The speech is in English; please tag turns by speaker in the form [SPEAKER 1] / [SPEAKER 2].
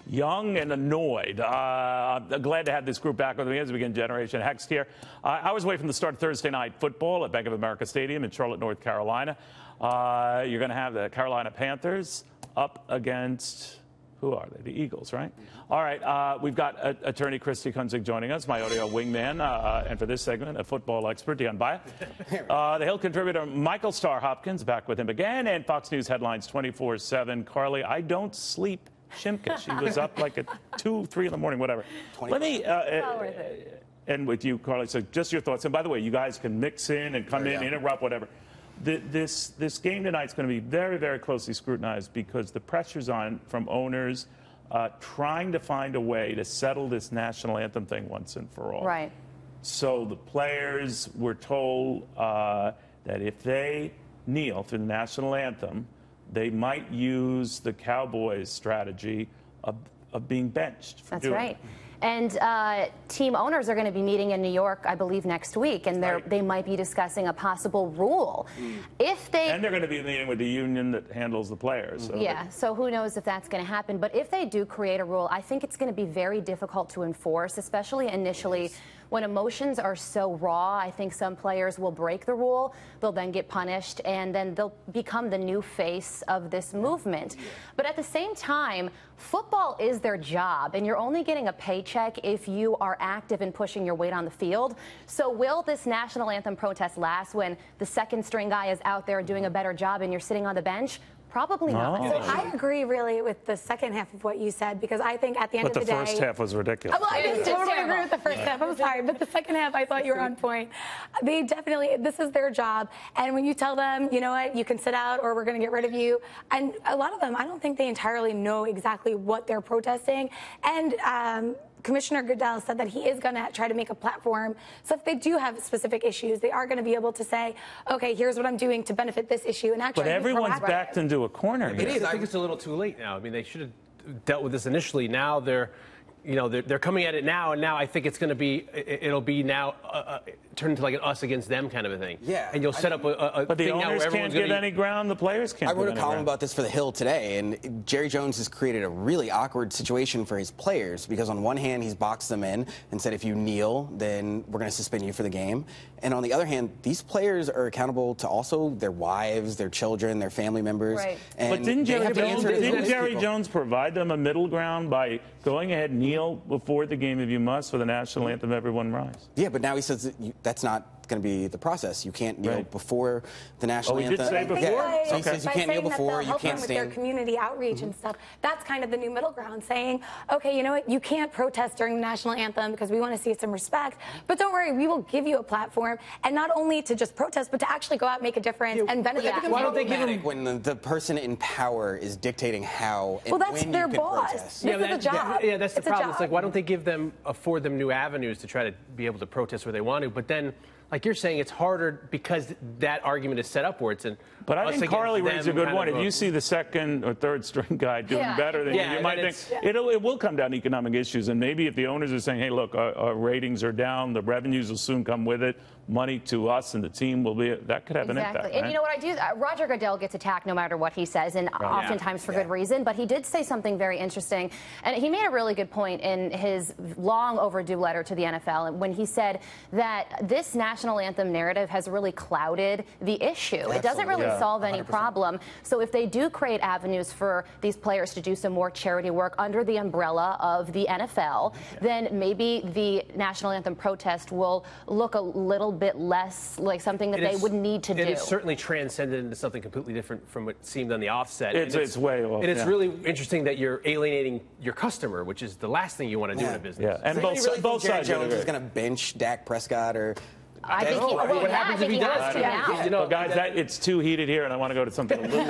[SPEAKER 1] young and annoyed. I'm glad to have this group back with me as we begin Generation Hexed here. Hours away from the start of Thursday night football at Bank of America Stadium in Charlotte, North Carolina. You're going to have the Carolina Panthers up against, who are they? The Eagles, right? All right, we've got attorney Christy Kunzig joining us, my audio wingman, and for this segment, a football expert, Dion Baya. The Hill contributor Michael Starr Hopkins back with him again, and Fox News Headlines 24/7. Carly, I don't sleep. Shimka. She was up like at 2, 3 in the morning, whatever. Let me end with you, Carly. So just your thoughts. And by the way, you guys can mix in and come in, interrupt, whatever. This game tonight is going to be very, very closely scrutinized because the pressure's on from owners trying to find a way to settle this national anthem thing once and for all.
[SPEAKER 2] Right.
[SPEAKER 1] So the players were told that if they kneel through the national anthem, they might use the Cowboys' strategy of being benched.
[SPEAKER 2] That's right. And team owners are going to be meeting in New York, I believe, next week, and they might be discussing a possible rule. And
[SPEAKER 1] they're going to be meeting with the union that handles the players. So
[SPEAKER 2] so who knows if that's going to happen. But if they do create a rule, I think it's going to be very difficult to enforce, especially initially. When emotions are so raw, I think some players will break the rule, they'll then get punished, and then they'll become the new face of this movement. But at the same time, football is their job, and you're only getting a paycheck if you are active in pushing your weight on the field. So will this national anthem protest last when the second string guy is out there doing a better job and you're sitting on the bench? Probably not.
[SPEAKER 3] So I agree really with the second half of what you said, because I think at the end of the day...
[SPEAKER 1] But the first half was ridiculous.
[SPEAKER 3] Well, I didn't totally agree with the first half. I'm sorry. But the second half, I thought you were on point. They definitely, this is their job. And when you tell them, you know what, you can sit out or we're going to get rid of you. And a lot of them, I don't think they entirely know exactly what they're protesting. And Commissioner Goodell said that he is going to try to make a platform. So if they do have specific issues, they are going to be able to say, okay, here's what I'm doing to benefit this issue. And actually,
[SPEAKER 1] but everyone's backed into a corner.
[SPEAKER 4] It is. I think it's a little too late now. I mean, they should have dealt with this initially. Now they're coming at it now, and now I think it's going to be, it'll be now turned into like an us against them kind of a thing.
[SPEAKER 5] Yeah.
[SPEAKER 4] And you'll set up a
[SPEAKER 1] but the
[SPEAKER 4] thing
[SPEAKER 1] owners
[SPEAKER 4] now where
[SPEAKER 1] can't get any ground, the players can't.
[SPEAKER 5] I wrote a column about this for The Hill today, and Jerry Jones has created a really awkward situation for his players because on one hand, he's boxed them in and said, if you kneel, then we're going to suspend you for the game. And on the other hand, these players are accountable to also their wives, their children, their family members.
[SPEAKER 2] Right.
[SPEAKER 5] And
[SPEAKER 1] but didn't Jerry Jones provide them a middle ground by going ahead, kneel before the game if you must for the national anthem, everyone rise?
[SPEAKER 5] Yeah, but now he says that's not going to be the process. You can't kneel before the national anthem.
[SPEAKER 1] He did say before?
[SPEAKER 5] So he says you can't kneel before, you can't
[SPEAKER 3] with
[SPEAKER 5] stand.
[SPEAKER 3] their community outreach and stuff. That's kind of the new middle ground, saying, okay, you know what, you can't protest during the national anthem because we want to see some respect, but don't worry, we will give you a platform, and not only to just protest, but to actually go out and make a difference and benefit the community.
[SPEAKER 5] Why don't they give them when the person in power is dictating how and
[SPEAKER 3] that's
[SPEAKER 5] when
[SPEAKER 3] their
[SPEAKER 5] you can
[SPEAKER 3] boss.
[SPEAKER 5] protest?
[SPEAKER 3] This is a job.
[SPEAKER 4] Yeah, that's the problem. It's like, why don't they afford them new avenues to try to be able to protest where they want to, but then, like you're saying, it's harder because that argument is set upwards. But
[SPEAKER 1] I think Carly raised a good point. If you see the second or third string guy doing better than you might think it will come down to economic issues. And maybe if the owners are saying, hey, look, our ratings are down, the revenues will soon come with it, money to us and the team will be, that could have an impact.
[SPEAKER 2] And you know what I do? Roger Goodell gets attacked no matter what he says, and oftentimes for good reason. But he did say something very interesting, and he made a really good point in his long overdue letter to the NFL when he said that this national anthem narrative has really clouded the issue. Absolutely. It doesn't really solve any
[SPEAKER 5] 100%.
[SPEAKER 2] problem. So if they do create avenues for these players to do some more charity work under the umbrella of the NFL, then maybe the national anthem protest will look a little bit less like something that they would need to do.
[SPEAKER 4] It is certainly transcended into something completely different from what seemed on the offset.
[SPEAKER 1] It's way off.
[SPEAKER 4] And it's really interesting that you're alienating your customer, which is the last thing you want to do in a business.
[SPEAKER 1] And both sides.
[SPEAKER 5] Jerry Jones is going to bench Dak Prescott or...
[SPEAKER 2] I think
[SPEAKER 4] what happens if he does?
[SPEAKER 1] But guys, it's too heated here, and I want to go to something a little